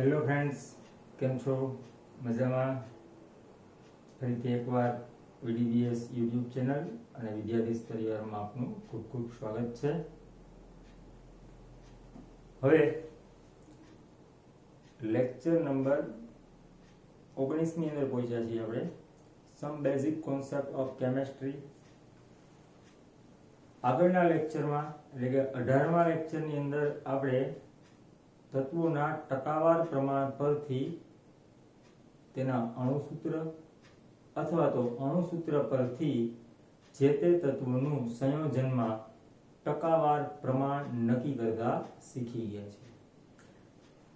Hello friends, કેમ છો? મજામાં? ફરીથી એકવાર VDBS યુટ્યુબ ચેનલ અને વિદ્યાધીશ પરિવારમાં આપનું ખૂબ ખૂબ સ્વાગત છે. હવે લેક્ચર નંબર 19 ની અંદર પહોંચ્યા છીએ આપણે. સમ બેઝિક કોન્સેપ્ટ ઓફ કેમેસ્ટ્રી. આગળના લેક્ચરમાં એટલે કે 18મા લેક્ચરની અંદર આપણે તત્વોના ટકાવાર પ્રમાણ પરથી તેના અણુસૂત્ર અથવા તો અણુસૂત્ર પરથી જે તે તત્વોનું સંયોજનમાં ટકાવાર પ્રમાણ નક્કી કરતા શીખી ગયા છે.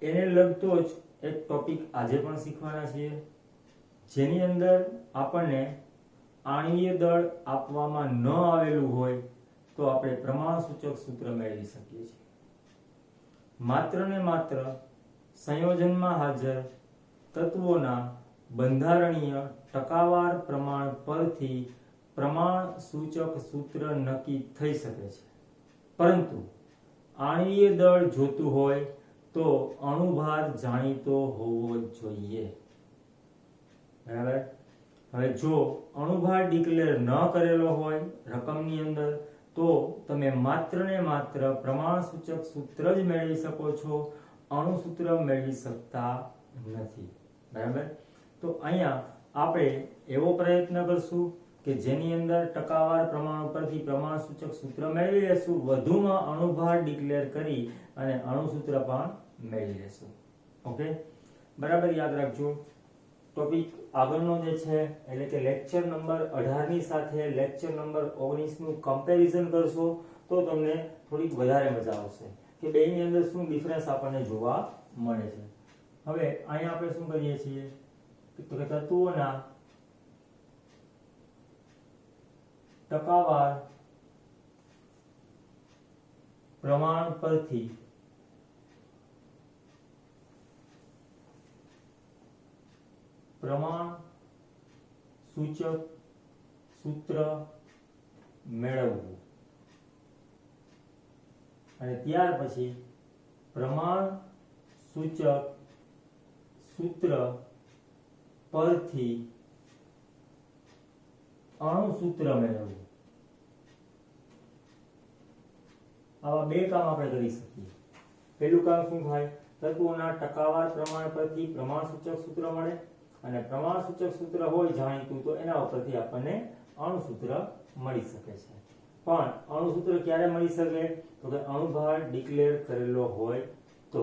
એને લગતો જ એક ટોપિક આજે પણ શીખવાના છીએ, જેની અંદર આપણને આણ્વીય દળ આપવામાં ન આવેલું હોય તો આપણે પ્રમાણસૂચક સૂત્ર મેળવી શકીએ છીએ. માત્ર ને માત્ર સંયોજનમાં હાજર તત્વોના બંધારણીય ટકાવાર પ્રમાણ પરથી પ્રમાણ સૂચક સૂત્ર નક્કી થઈ શકે છે, પરંતુ આણ્વીય દળ જોતું હોય તો અણુભાર જાણીતો હોવો જોઈએ. બરાબર? હવે જો અણુભાર ડિક્લેર ન કરેલો હોય રકમની અંદર તો તમે માત્ર ને માત્ર પ્રમાણસૂચક સૂત્ર જ મેળવી શકો છો, અણુસૂત્ર મેળવી શકતા નથી. બરાબર? તો અહીંયા આપણે એવો પ્રયત્ન કરશું કે જેની અંદર ટકાવાર પ્રમાણ પરથી પ્રમાણસૂચક સૂત્ર મેળવી લેશું, વધુમાં અણુભાર ડિક્લેર કરી અને અણુસૂત્ર પણ મેળવી લેશું. ઓકે, બરાબર? યાદ રાખજો. ટોપિક આગળનો જે છે એટલે કે લેક્ચર નંબર 18 ની સાથે લેક્ચર નંબર 19 નું કમ્પેરિઝન કરશો તો તમને થોડીક વધારે મજા આવશે કે બેની અંદર શું ડિફરન્સ આપણને જોવા મળે છે. હવે અહીંયા આપણે શું કરીએ છીએ તો કે તત્વોના ટકાવાર પ્રમાણ પરથી પ્રમાણ સૂચક સૂત્ર મેળવવું અને ત્યાર પછી પ્રમાણ સૂચક સૂત્ર પરથી અણુસૂત્ર મેળવવું. આવા બે કામ આપણે કરી શકીએ. પહેલું કામ શું થાય? તત્વોના ટકાવાર પ્રમાણ પરથી પ્રમાણસૂચક સૂત્ર મળે અને પ્રમાણસૂચક સૂત્ર હોય જાણીતું તો એના ઉપરથી આપણને અણુસૂત્ર મળી શકે છે. પણ અણુસૂત્ર ક્યારે મળી શકે તો કે અણુભાર ડિક્લેર કરેલો હોય તો.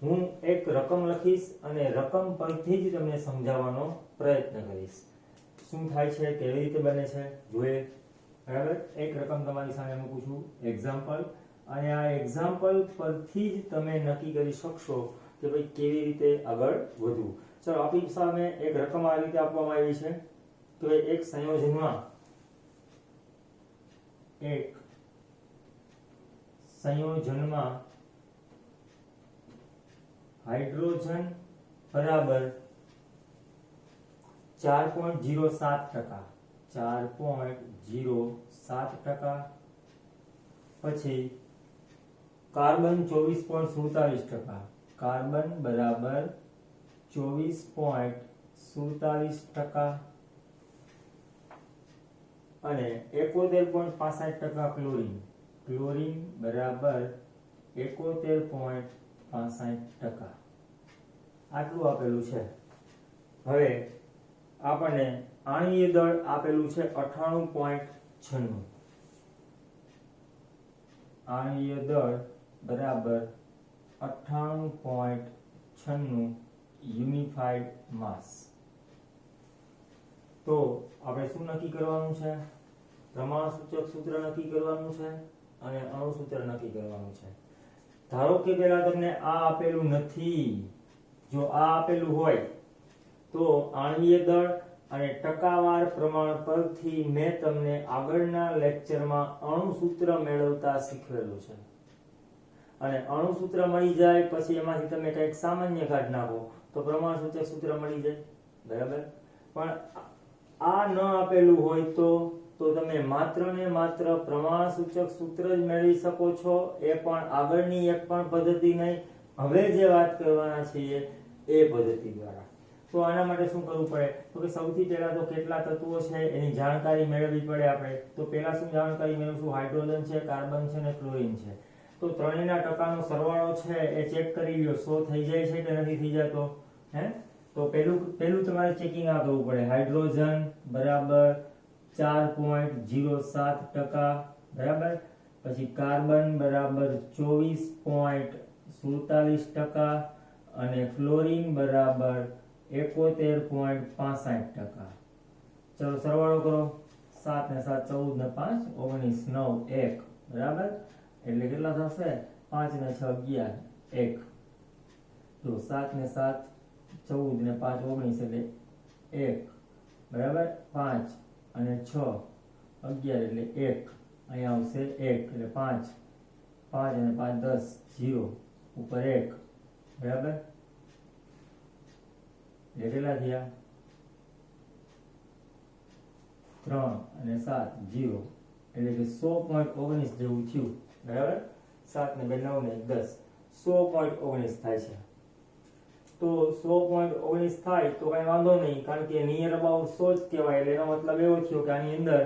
હું એક રકમ લખીશ અને રકમ પરથી જ તમને સમજાવવાનો પ્રયત્ન કરીશ. શું થાય છે, કેવી રીતે બને છે જોઈએ. બરાબર? એક રકમ તમારી સામે મૂકું છું, એક્ઝામ્પલ, અને આ એક્ઝામ્પલ પરથી જ તમે નક્કી કરી શકશો કે ભાઈ કેવી રીતે આગળ વધવું. ચલો, આપણી સામે એક રકમ આ રીતે આપવામાં આવી છે તો એક સંયોજનમાં હાઇડ્રોજન બરાબર 4.07%, 4.07%, પછી કાર્બન 24.47%, કાર્બન બરાબર 24.47% અને 71.65% ક્લોરીન, ક્લોરીન બરાબર 71.65%. આટલું આપેલું છે. હવે આપણને આણ્વીય દળ આપેલું છે 98.96. આણ્વીય દળ બરાબર 98.96 યુનિફાઈડ માસ. તો આપણે શું નક્કી કરવાનું છે? પ્રમાણસૂચક સૂત્ર નક્કી કરવાનું છે અને અણુસૂત્ર નક્કી કરવાનું છે. ધારો કે પહેલા તમને આ આપેલું નથી. જો આ આપેલું હોય તો આણ્વીય દળ અને ટકાવાર પ્રમાણ પરથી મેં તમને આગળના લેક્ચરમાં અણુસૂત્ર મેળવતા શીખવેલું છે. અને અણુસૂત્ર મળી જાય પછી એમાંથી તમે કંઈક સામાન્ય કાઢ નાખો તો પ્રમાણસૂચક સૂત્ર મળી જાય. બરાબર? પણ આ ન આપેલું હોય તો તમે માત્ર ને માત્ર પ્રમાણસૂચક સૂત્ર જ મેળવી શકો છો. એ પણ આગળની એક પણ પદ્ધતિ નહીં, હવે જે વાત કરવાના છીએ એ પદ્ધતિ દ્વારા. તો આના માટે શું કરવું પડે? તો કે સૌથી પહેલા તો કેટલા તત્વો છે એની જાણકારી મેળવવી પડે આપણે. તો પહેલા શું જાણકારી મેળવશું? હાઇડ્રોજન છે, કાર્બન છે અને ક્લોરીન છે. તો ત્રણેયના ટકાનો સરવાળો છે એ ચેક કરી લ્યો. 100 થઈ જાય છે કે નથી થઈ જતો? હે? તો પહેલું તમારે ચેકિંગ આ કરવું પડે. હાઇડ્રોજન બરાબર 4.07%, બરાબર. પછી કાર્બન બરાબર 24.47% અને ક્લોરીન બરાબર 71.65%. ચલો સરવાળો કરો. 7 ને 7 14 ને 5 19 9 1, બરાબર. એટલે કેટલા થશે? 5 ને 6 11 1. તો 7 ને 7 14 ને 5 19 એટલે 1, બરાબર. 5 અને 6 11 એટલે 1. અહીંયા આવશે 1 એટલે 5. 5 અને 5 10 0 ઉપર 1, બરાબર. એટલે કેટલા થયા? 3 અને 7 0 એટલે કે 100.19 જેવું થયું, બરાબર. 7 ને 2 9 ને 10 100.19 થાય છે. તો 100.19 થાય તો કઈ વાંધો નહીં, કારણ કે નિયર અબાઉટ 100 જ કહેવાય. એટલે એનો મતલબ એવો થયો કે આની અંદર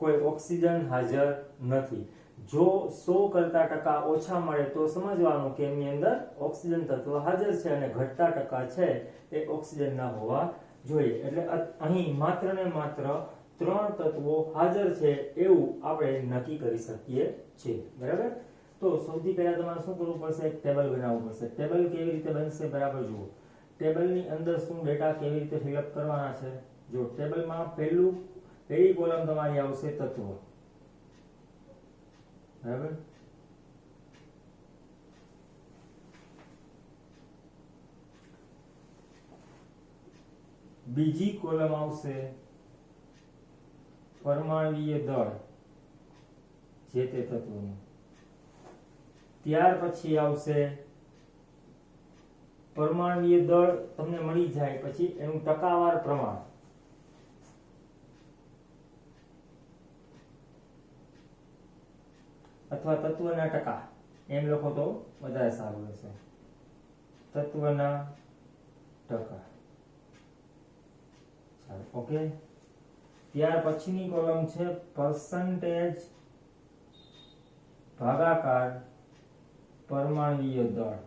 કોઈ ઓક્સિજન હાજર નથી. જો 100 કરતા ટકા ઓછા મળે તો સમજવાનું કે એની અંદર ઓક્સિજન તત્વ હાજર છે અને ઘટતા ટકા છે એ ઓક્સિજન ના હોવા જોઈએ. એટલે અહીં માત્ર ને માત્ર 3 તત્વો હાજર છે એવું આપણે નક્કી કરી શકીએ છીએ, બરાબર. તો સૌથી પહેલા તમારે શું કરવું પડશે? એક ટેબલ બનાવવું પડશે. ટેબલ કેવી રીતે બનશે? બરાબર જુઓ. ટેબલની અંદર શું ડેટા કેવી રીતે ફિલઅપ કરવાના છે? જો ટેબલમાં પહેલી કોલમ તમારી આવશે તત્વો, બરાબર. બીજી કોલમ આવશે પરમાણ્વીય દળ જે તે તત્વોનું. ત્યાર પછી આવશે પરમાણ્વીય દળ તમને મળી જાય પછી એનું ટકાવાર પ્રમાણ. અથવા તત્વના ટકા એમ લખો તો વધારે સારું રહેશે. તત્વના ટકા. ચાલો, ઓકે. ત્યાર પછીની કોલમ છે પર્સન્ટેજ ભાગાકાર પરમાણ્વીય દળ.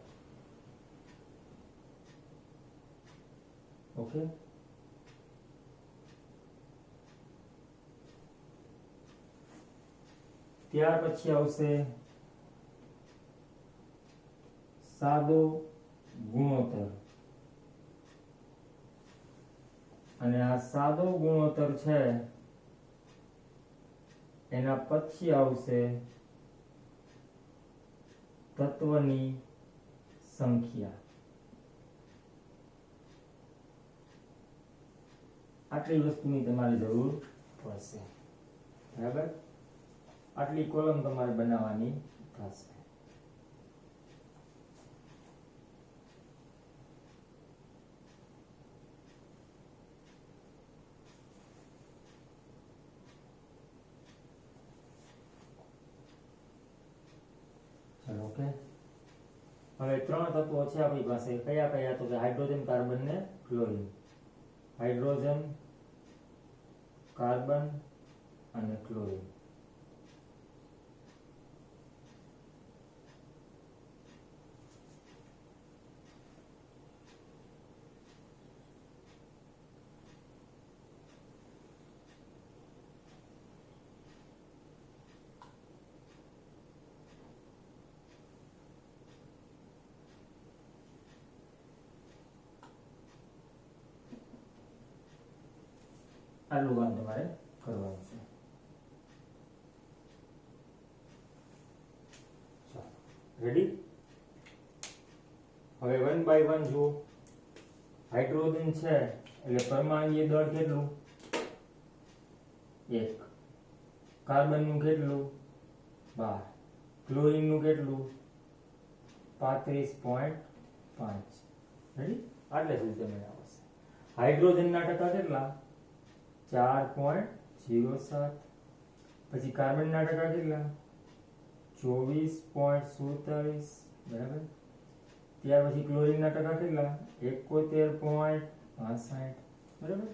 ઓકે. ત્યાર પછી આવશે સાદો ગુણોત્તર. અને આ સાદો ગુણોત્તર છે એના પછી આવશે તત્વની સંખ્યા. આટલી વસ્તુની તમારે જરૂર પડશે, બરાબર. આટલી કોલમ તમારે બનાવવાની થશે. ચલો, ઓકે. હવે 3 તત્વો છે આપણી પાસે. કયા કયા? તો કે હાઇડ્રોજન, કાર્બન ને ક્લોરીન. હાઇડ્રોજન, કાર્બન અને ક્લોરીન. આટલું કામ તમારે કરવાનું છે. રેડી? હવે 1 બાય 1 જુઓ. હાઇડ્રોજન છે એટલે પરમાણ્વીય દળ કેટલું? 1. કાર્બન નું કેટલું? 12. ક્લોરીન નું કેટલું? 35.5. રેડી? આટલે સુધી તમને આવશે. હાઇડ્રોજન ના ટકા કેટલા? 4.07. પછી કાર્બન ના ટકા કેટલા? 24.47, બરાબર. ત્યાર પછી ક્લોરીનના ટકા કેટલા 71.65 બરાબર.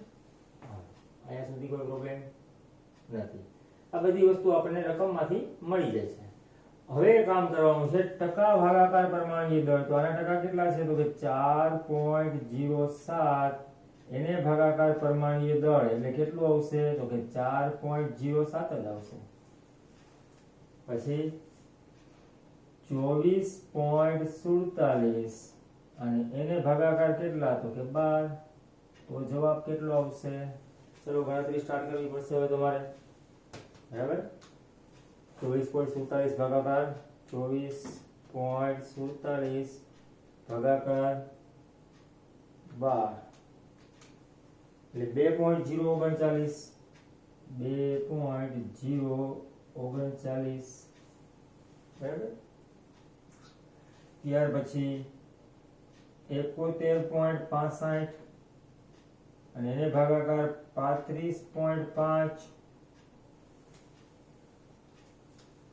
અહીંયા સુધી કોઈ પ્રોબ્લેમ નથી. આ બધી વસ્તુ આપણને રકમમાંથી મળી જાય છે. હવે કામ કરવાનું છે ટકા ભાગાકાર પરમાણ્વીય દળ. તો આના ટકા કેટલા છે તો કે 4.07 એને ભાગાકાર પરમાણ્વીય દળ એટલે કેટલું આવશે તો કે 4.07 જ આવશે. પછી 24.47 અને એને ભાગાકાર કેટલા તો કે 12. તો જવાબ કેટલો આવશે? ચલો ગણતરી સ્ટાર્ટ કરવી પડશે હવે તમારે. બરાબર. 24.47 ભાગાકાર 24.47 ભાગાકાર 12 એટલે 2.039 2.039 બરાબર. ત્યાર પછી 71.65 અને એને ભાગાકાર 35.5.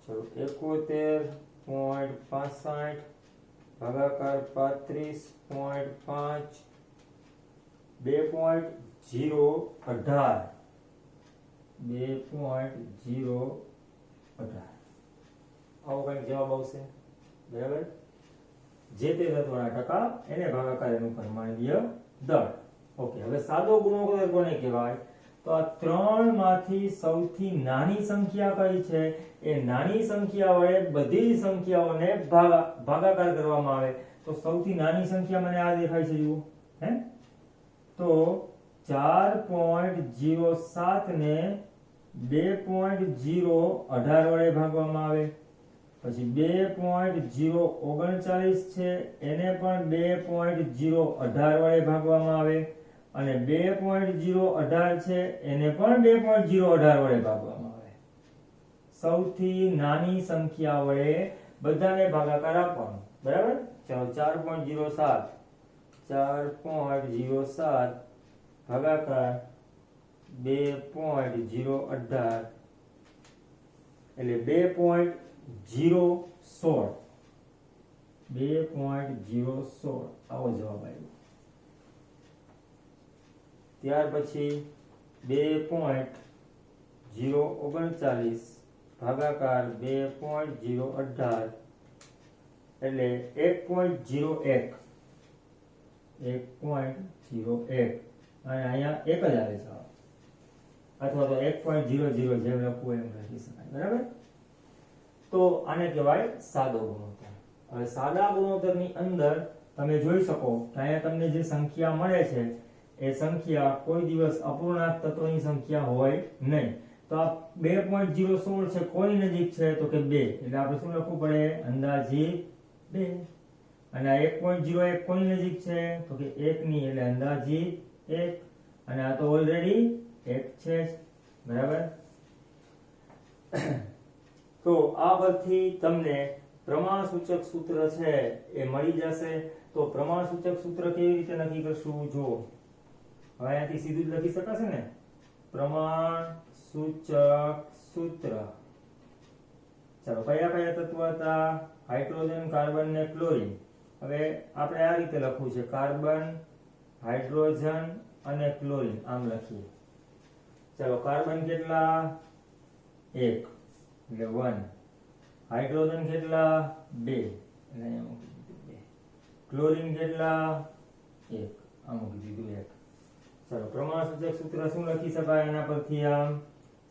ચલો 71.65 ભાગાકાર 35.5 2.018 આવો કંઈક જવાબ આવશે. બરાબર. જે તે તત્વના ટકા એને ભાગાકાર એનું પરમાણ્વીય દળ. ઓકે. હવે સાદો ગુણોત્તર કોને કહેવાય? તો આ ત્રણ માંથી સૌથી નાની સંખ્યા કઈ છે? એ નાની સંખ્યા વડે બધી સંખ્યાઓને ભાગાકાર કરવામાં આવે. તો સૌથી નાની સંખ્યા મને આ દેખાય છે, જુઓ. હે તો 4.07 ને 2.018 વડે ભાગવામાં આવે. પછી 2.039 છે એને પણ 2.018 વડે ભાગવામાં આવે અને 2.018 છે એને પણ 2.018 વડે ભાગવામાં આવે. સૌથી નાની સંખ્યા વડે બધાને ભાગાકાર આપવાનો. બરાબર. ચાલો 4.07 ભાગાકાર 2.018 એટલે 2.016 આવો જવાબ આવ્યો. ત્યાર પછી 2.039 ભાગાકાર 2.018 એટલે 1.01 અને અહીંયા એક જ આવે છે અથવા તો 1.00 જેમ લખવું એમ લખી શકાય. બરાબર. તો આને કહેવાય સાદો ગુણોત્તર. હવે સાદા ગુણોત્તરની અંદર તમે જોઈ શકો કે અહીંયા તમને જે સંખ્યા મળે છે એ સંખ્યા કોઈ દિવસ અપૂર્ણાંક તત્વની સંખ્યા હોય નહીં. તો આ 2.016 છે કોની નજીક છે તો કે 2 એટલે આપણે શું લખવું પડે? અંદાજિત 2. અને આ 1.01 કોની નજીક છે તો કે 1 ની એટલે અંદાજિત 1 અને આ તો ઓલરેડી 1 છે જ. બરાબર. તો આ પરથી તમને પ્રમાણસૂચક સૂત્ર છે એ મળી જશે. તો પ્રમાણસૂચક સૂત્ર કેવી રીતે નક્કી કરશું? જો હવે અહીંયાથી સીધું જ લખી શકાશે ને. પ્રમાણસૂચક સૂત્ર. ચાલો કયા કયા તત્વ હતા? હાઇડ્રોજન, કાર્બન ને ક્લોરીન. હવે આપણે આ રીતે લખવું છે કાર્બન, હાઇડ્રોજન અને ક્લોરીન આમ લખીએ. ચાલો કાર્બન કેટલા? 1 એટલે 1. હાઇડ્રોજન કેટલા? 2 એટલે અહીંયા મૂકી દીધું 2. ક્લોરીન કેટલા? 1 આ મૂકી દીધું 1. ચાલો પ્રમાણસૂચક સૂત્ર શું લખી શકાય એના પરથી? આમ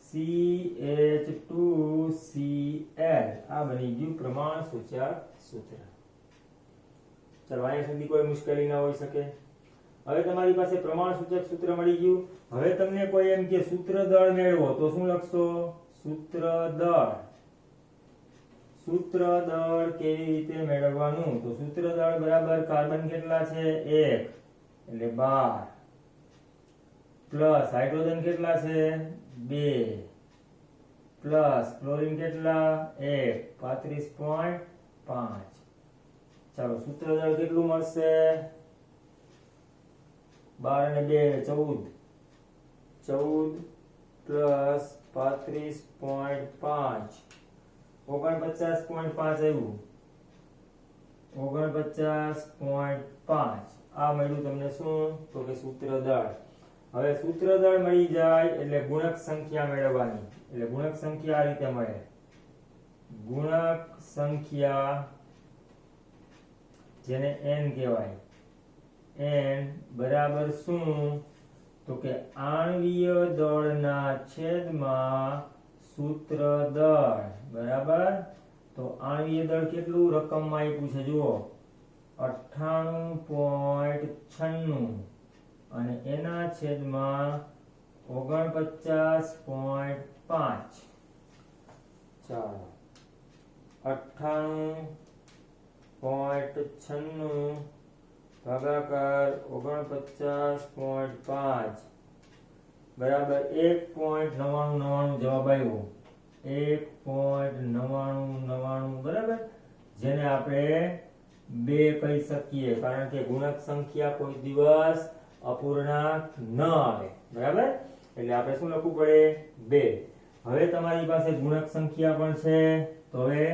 CH2Cl આ બની ગયું પ્રમાણસૂચક સૂત્ર. ચાલો અહીંયા સુધી કોઈ મુશ્કેલી ના હોઈ શકે. હવે તમારી પાસે પ્રમાણસૂચક સૂત્ર મળી ગયું. હવે તમને કોઈ એમ કે સૂત્ર દળ મેળવો તો શું લખશો? સૂત્ર દળ. સૂત્ર દળ કેવી રીતે મેળવવાનું? તો સૂત્ર દળ બરાબર કાર્બન કેટલા છે? 1 એટલે 12 પ્લસ હાઇડ્રોજન કેટલા છે? 2 પ્લસ ક્લોરીન કેટલા? 1 35.5. ચાલો સૂત્ર દળ કેટલું મળશે? 12 અને 2 14 પ્લસ 35.5 49.5 આવ્યું. 49.5 આ મળ્યું તમને શું તો કે સૂત્ર દળ. હવે સૂત્ર દળ મળી જાય એટલે ગુણક સંખ્યા મેળવવાની. એટલે ગુણક સંખ્યા આ રીતે મળે. ગુણક સંખ્યા જેને n કહેવાય, n બરાબર શું તો કે આણ્વીય દળના છેદમાં સૂત્ર દળ બરાબર. તો આણ્વીય દળ કેટલું રકમમાં આપ્યું છે જુઓ 98.96 અને એના છેદમાં 49.5. ચાલો 98.96 ભાગાકાર 49.5 બરાબર 1.99 જવાબ આવ્યો. 1.99 બરાબર, જેને આપણે 2 કહી શકીએ કારણ કે ગુણક સંખ્યા કોઈ દિવસ અપૂર્ણાંક ન આવે બરાબર. એટલે આપણે શું લખવું પડે 2. હવે તમારી પાસે ગુણક સંખ્યા પણ છે તો હવે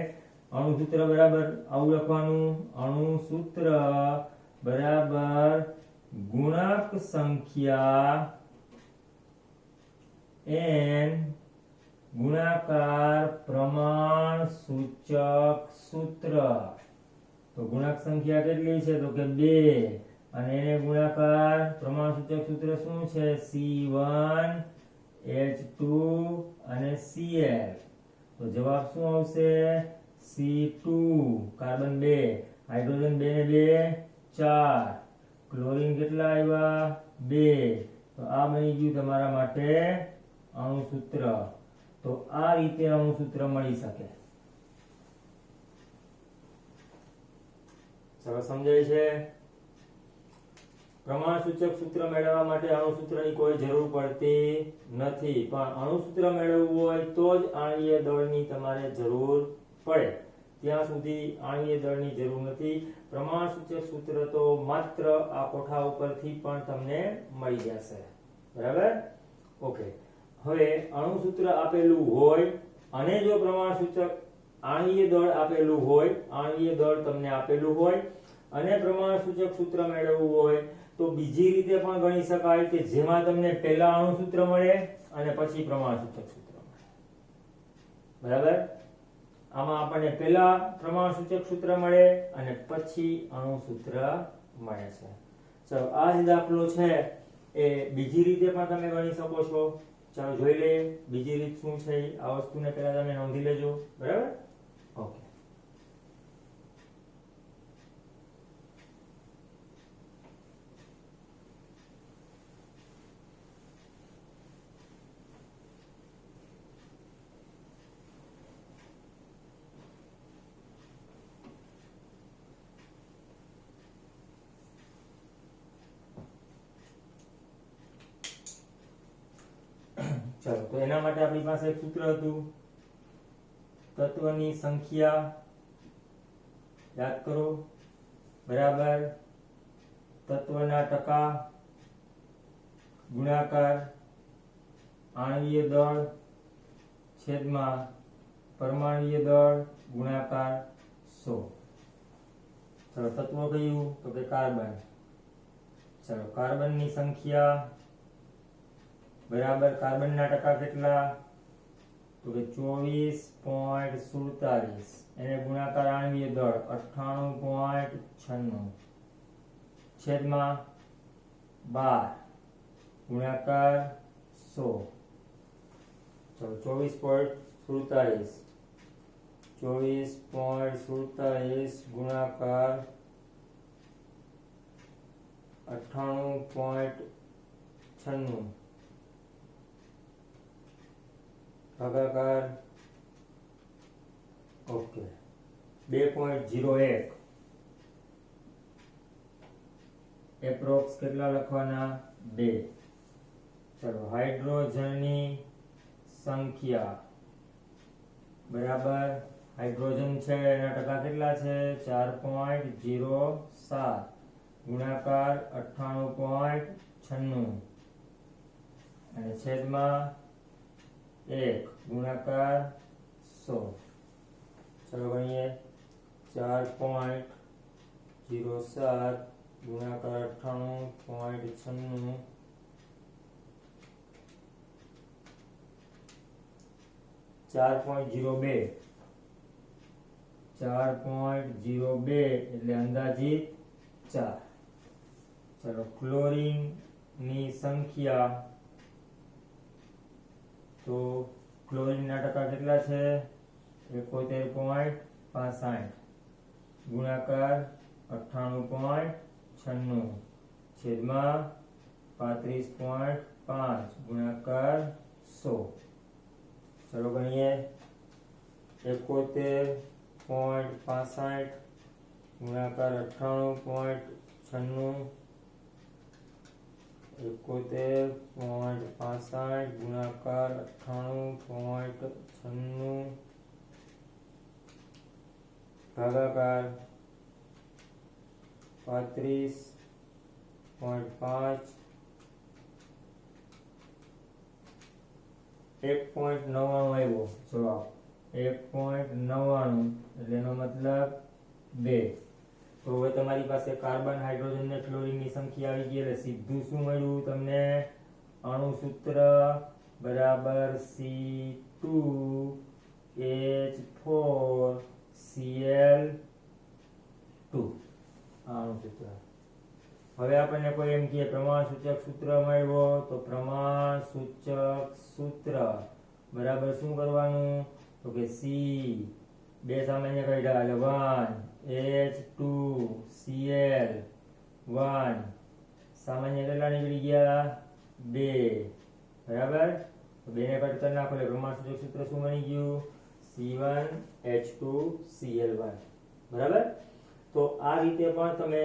અણુ સૂત્ર બરાબર આવું લખવાનું. અણુ સૂત્ર બરાબર ગુણક સંખ્યા n ગુણાકાર પ્રમાણ સૂચક સૂત્ર. તો ગુણક સંખ્યા કેટલી છે તો કે 2 અને એને ગુણાકાર પ્રમાણ સૂચક સૂત્ર શું છે C1H2 અને Cl. તો જવાબ શું આવશે C2 કાર્બન 2, હાઇડ્રોજન 2 ને 2 4, ક્લોરીન કેટલા આવ્યા 2. તો આ બની ગયું તમારા માટે અણુ સૂત્ર. તો આ રીતે અણુ સૂત્ર મળી શકે. ચલો સમજાય છે. પ્રમાણ સૂચક સૂત્ર મેળવવા માટે અણુ સૂત્રની કોઈ જરૂર પડતી નથી, પણ અણુ સૂત્ર મેળવવું હોય તો જ આણ્વીય દળની તમારે જરૂર પડે. ત્યાં સુધી આણ્વીય દળની જરૂર નથી. પ્રમાણ સૂચક સૂત્ર તો માત્ર આ કોઠા ઉપરથી પણ તમને મળી જશે બરાબર. ઓકે, હવે અણુ સૂત્ર આપેલું હોય અને જો પ્રમાણ સૂચક આણ્વીય દળ આપેલું હોય, આણ્વીય દળ તમને આપેલું હોય અને પ્રમાણ સૂચક સૂત્ર મેળવવું હોય તો બીજી રીતે પણ ગણી શકાય કે જેમાં તમને પહેલા અણુ સૂત્ર મળે અને પછી પ્રમાણ સૂચક સૂત્ર મળે બરાબર. આમાં આપણને પહેલા પ્રમાણ સૂચક સૂત્ર મળે અને પછી અણુ સૂત્ર મળે છે. ચલો આ જ દાખલો છે એ બીજી રીતે પણ તમે ગણી શકો છો. ચાલો જોઈ લઈએ બીજી રીત શું છે. આ વસ્તુને પહેલા તમે નોંધી લેજો બરાબર. ઓકે, ચાલો તો એના માટે આપણી પાસે એક સૂત્ર હતું તત્વની સંખ્યા યાદ કરો બરાબર તત્વના ટકા ગુણાકાર આણ્વીય દળ છેદમાં પરમાણ્વીય દળ ગુણાકાર 100. ચલો તત્વ કયું તો કે કાર્બન. ચલો કાર્બનની સંખ્યા બરાબર કાર્બનના ટકા કેટલા તો કે 24.47 એને ગુણાકાર આણ્વીય દળ 98.96 છેદમાં 12 ગુણાકાર 100. ચલો 24.47 ગુણાકાર 98.96 ભાગાકાર ઓકે 2.01 એપ્રોક્સ કેટલા લખવાના 2. ચલો હાઇડ્રોજનની સંખ્યા બરાબર હાઇડ્રોજન છે એના ટકા કેટલા છે 4.07 ગુણાકાર 98.96 અને છેદમાં 1 ગુણાકાર 100. ચલો ગણીએ 4.07 0.07 ગુણાકાર 98.96 4.02 એટલે અંદાજિત 4. ચલો ક્લોરીન ની સંખ્યા તો ક્લોરીન ના ટકા કેટલા છે 71.65 ગુણાકાર 98.96 છેદમાં 35.5 ગુણાકાર 100. ચલો ગણીએ 71.65 ગુણાકાર 98.96 71.65 ગુણાકાર 98.96 ભાગાકાર 35.5 1.99 આવ્યો જવાબ 1.99 એટલે એનો મતલબ 2. તો હવે તમારી પાસે કાર્બન હાઇડ્રોજન ને ક્લોરીન ની સંખ્યા આવી ગઈ એટલે સીધું શું મળ્યું તમને અણુ સૂત્ર બરાબર C2H4Cl2 અણુ સૂત્ર. હવે આપણને કોઈ એમ કહે પ્રમાણ સૂચક સૂત્ર મળ્યો તો પ્રમાણ સૂચક સૂત્ર બરાબર શું કરવાનું તો કે C બે સામાન્ય કાઢ્યા એટલે 1H2Cl1 સામાન્ય કેટલા નીકળી ગયા 2 બરાબર. તો 2 ને કટ કરી નાખો એટલે પ્રમાણ સૂચક સૂત્ર શું બની ગયું C1H2Cl1 બરાબર. તો આ રીતે પણ તમે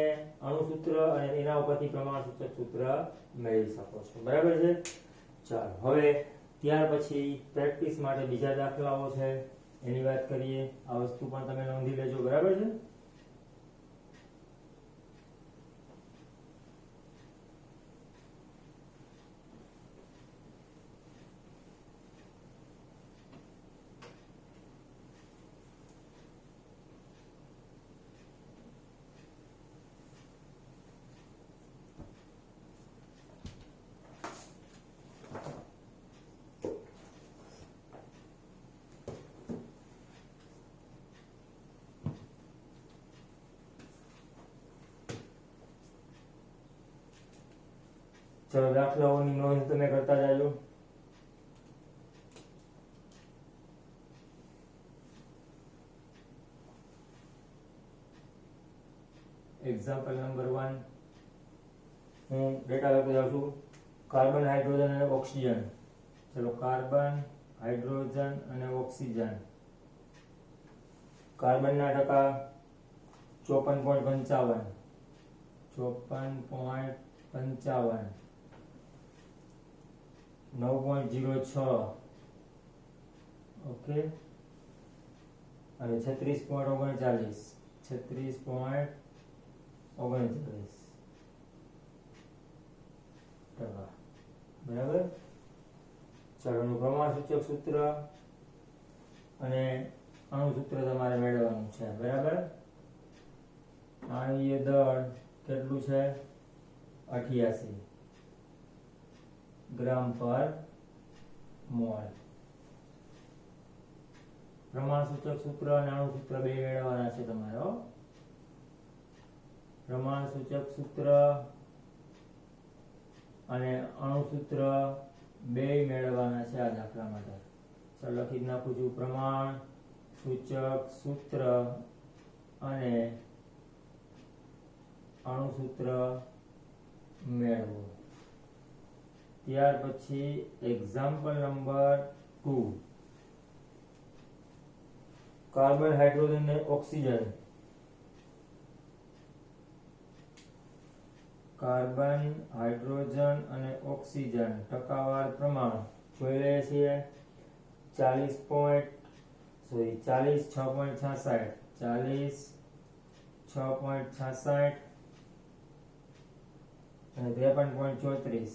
અણુસૂત્ર અને એના ઉપરથી પ્રમાણ સૂચક સૂત્ર મેળવી શકો છો બરાબર છે. ચાલો હવે ત્યાર પછી પ્રેક્ટિસ માટે બીજા દાખલાઓ છે એની વાત કરીએ. આ વસ્તુ પણ તમે નોંધી લેજો બરાબર છે. ચલો દાખલાઓની નોંધ તમે કરતા જાજો. એક્ઝામ્પલ નંબર 1 હું ડેટા લખી જાઉં છું. કાર્બન હાઇડ્રોજન અને ઓક્સિજન. ચલો કાર્બન હાઇડ્રોજન અને ઓક્સિજન. કાર્બનના ટકા 54.55 54.55 9.06 ઓકે અને 36.39 ટકા બરાબર. ચાલો પ્રમાણ સૂચક સૂત્ર અને અણુ સૂત્ર તમારે મેળવવાનું છે બરાબર. આણ્વીય દળ કેટલું છે 88 ગ્રામ પર મોલ. પ્રમાણ સૂચક સૂત્ર અને અણુ સૂત્ર બે મેળવવાના છે તમારે. પ્રમાણ સૂચક સૂત્ર અને અણુ સૂત્ર બે મેળવવાના છે આ દાખલા માટે. ચાલો લખી નાખું છું. પ્રમાણ સૂચક સૂત્ર અને અણુ સૂત્ર મેળવો. ત્યાર પછી એક્ઝામ્પલ નંબર 2 કાર્બન હાઇડ્રોજન અને ઓક્સિજન. કાર્બન હાઇડ્રોજન અને ઓક્સિજન ટકાવાર પ્રમાણ જોઈ લઈએ છીએ. 46.66 અને 53.34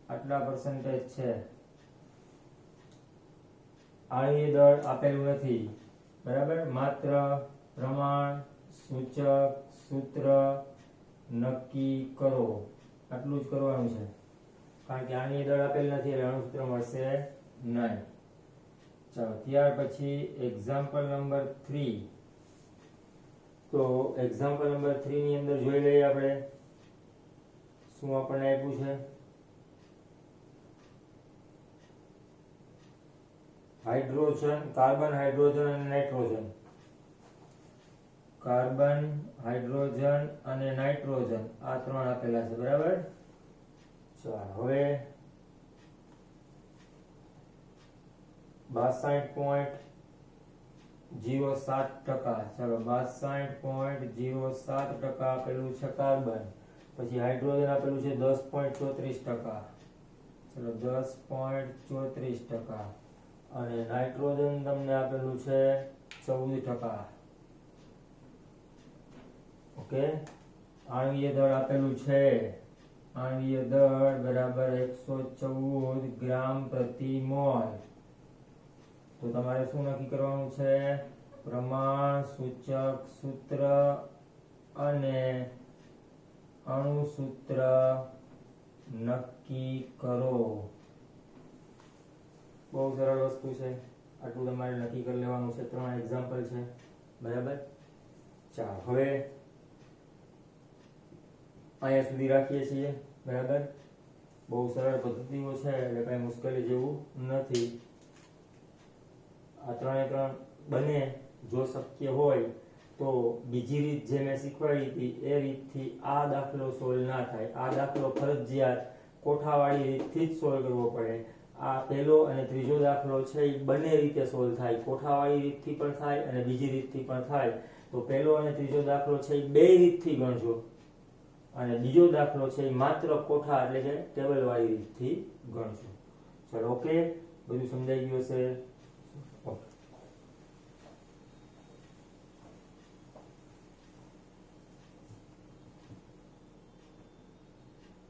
આટલા પર્સન્ટેજ છે. આણ્વીય દળ આપેલું નથી બરાબર. માત્ર પ્રમાણ સૂચક સૂત્ર નક્કી કરો. આટલું જ કરવાનું છે, કારણ કે આની દળ આપેલ નથી એટલે અણુસૂત્ર મળશે નહીં. ચાલો ત્યાર પછી એક્ઝામ્પલ નંબર 3. તો એક્ઝામ્પલ નંબર 3 ની અંદર જોઈ લઈએ આપણે શું આપણને આપ્યું છે. હાઇડ્રોજન, કાર્બન, હાઇડ્રોજન અને નાઇટ્રોજન. કાર્બન, હાઇડ્રોજન અને નાઇટ્રોજન આ ત્રણ આપેલા છે, બરાબર. ચાલો હવે 62.07%. ચાલો 62.07% આપેલું છે કાર્બન. પછી હાઇડ્રોજન આપેલું છે 10.34%. ચલો 10.34%. અને નાઇટ્રોજન તમને આપેલું છે 14%. ઓકે. આણ્વીય દળ આપેલું છે, આણ્વીય દળ બરાબર 114 ગ્રામ પ્રતિ મોલ. તો તમારે શું નક્કી કરવાનું છે? પ્રમાણ સૂચક સૂત્ર અને અણુસૂત્ર નક્કી કરો. બહુ સરળ વસ્તુ છે, આટલું તમારે નક્કી કરી લેવાનું છે. 3 એક્ઝામ્પલ છે, બરાબર. ચાલો હવે અહીંયા સુધી રાખીએ છીએ, બરાબર. બહુ સરળ પદ્ધતિઓ છે એટલે કઈ મુશ્કેલી જેવું નથી. આ 3 બને જો શક્ય હોય તો બીજી રીત જે મેં શીખવાડી હતી એ રીતથી આ દાખલો સોલ્વ ના થાય. આ દાખલો ફરજિયાત કોઠાવાળી રીતથી જ સોલ્વ કરવો પડે. આ પહેલો અને ત્રીજો દાખલો છે એ બંને રીતે સોલ્વ થાય, કોઠાવાળી રીતથી પણ થાય અને બીજી રીતથી પણ થાય. તો પહેલો અને ત્રીજો દાખલો છે એ બે રીતથી ગણજો અને બીજો દાખલો છે એ માત્ર કોઠા એટલે કે ટેબલ વાળી રીતથી ગણજો. ચલો ઓકે, બધું સમજાઈ ગયું હશે. ઓકે.